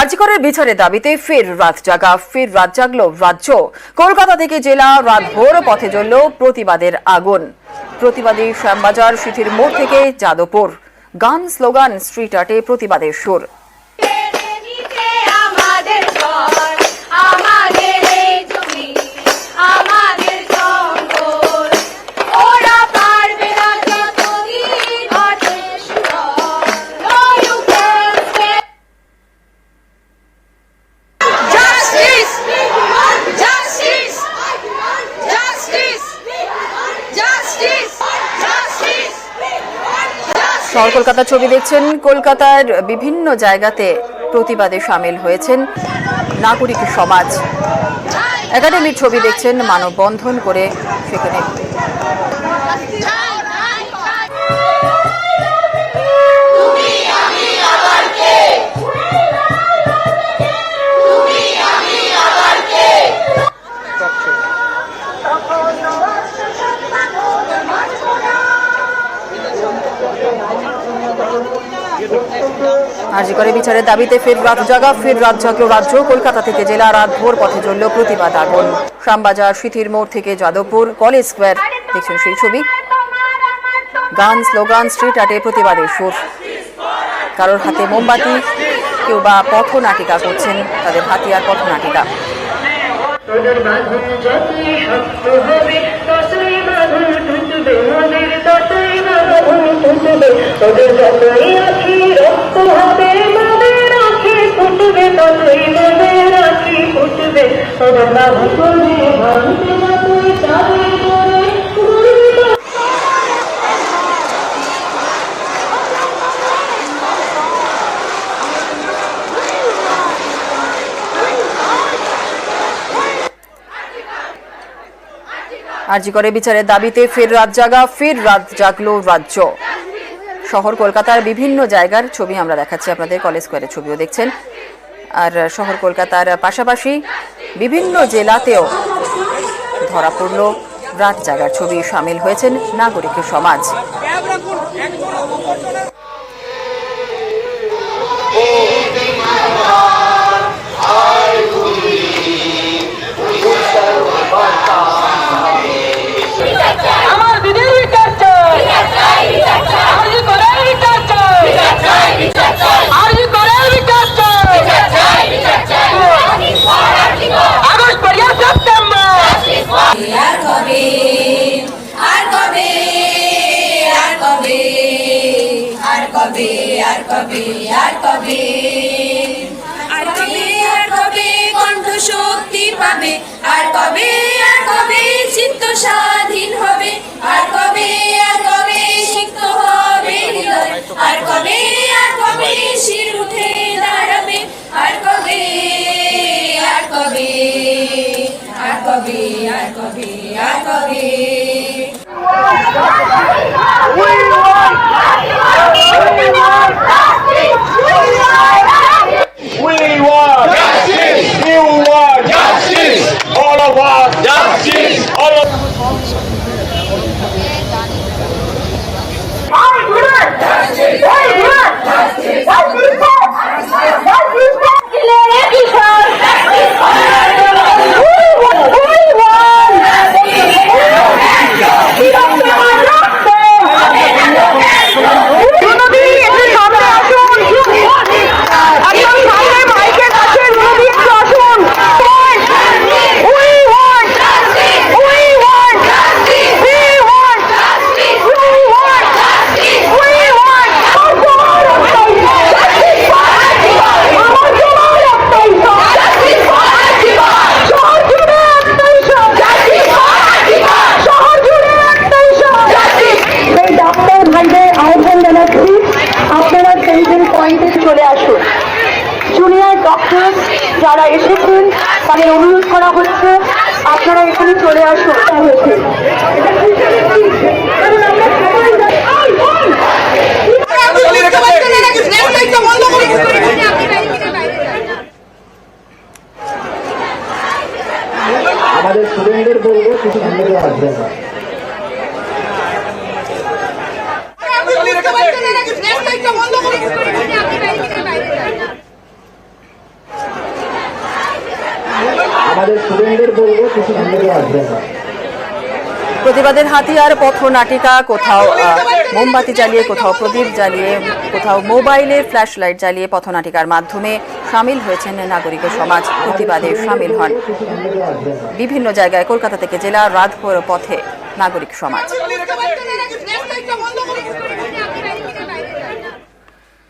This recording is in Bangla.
আরজিকরের বিচারের দাবিতে ফের রাত জাগলো রাজ্য। কলকাতা থেকে জেলা রাতভর পথে জ্বলল প্রতিবাদের আগুন। প্রতিবাদী শ্যামবাজার সিথির মোড় থেকে যাদবপুর, গান স্লোগান, স্ট্রিট আর্টে প্রতিবাদের সুর। শহর কলকাতার ছবি দেখছেন। কলকাতার বিভিন্ন জায়গাতে প্রতিবাদে সামিল হয়েছেন নাগরিক সমাজ। একাডেমির ছবি দেখছেন, মানববন্ধন করে সেখানে আরজিকরের বিচারের দাবিতে ফের রাত জাগলো রাজ্য। কলকাতা থেকে জেলা রাতভর পথে জ্বলল প্রতিবাদ আগুন। শ্যামবাজার সিথির মোড় থেকে যাদবপুর, কলেজ স্কোয়ার দেখছেন সেই ছবি। গান স্লোগান, স্ট্রিট আর্টে প্রতিবাদের সুর। কারোর হাতে মোমবাতি, কেউ বা পথনাটিকা করছেন, তাদের হাতিয়ার পথনাটিকা। আরজিকরের বিচারের দাবিতে ফের রাত জাগলো রাজ্য। শহর কলকাতার বিভিন্ন জায়গার ছবি আমরা দেখাচ্ছি আপনাদের, কলেজ স্কোয়ারের ছবিও দেখছেন। আর শহর কলকাতার পাশাপাশি বিভিন্ন জেলাতেও ধরা পড়ল রাত জাগার ছবি। সামিল হয়েছেন নাগরিক সমাজ। শক্তি পাবে আর কবে চিত্ত স্বাধীন হবে আর কবে সিক্ত হবে হৃদয় আর কবে শির উঠে দাঁড়াবে আর কবে যারা এসেছেন তাদের অনুরোধ করা হচ্ছে আপনারা এখানে চলে আসুন। আমাদের স্টুডেন্টদের বলবো কিছু ভিতরে আসবে না। আমাদের স্টুডেন্টদের বলবো কিছু ভিতরে আসবেন না। প্রতিবাদের হাতিয়ার পথনাটিকা, কোথাও মোমবাতি জ্বালিয়ে, কোথাও প্রদীপ জ্বালিয়ে, কোথাও মোবাইলের ফ্ল্যাশ লাইট জ্বালিয়ে পথনাটিকার মাধ্যমে সামিল হয়েছেন নাগরিক সমাজ, প্রতিবাদে সামিল হন বিভিন্ন জায়গায়। কলকাতা থেকে জেলা রাতভর পথে নাগরিক সমাজ।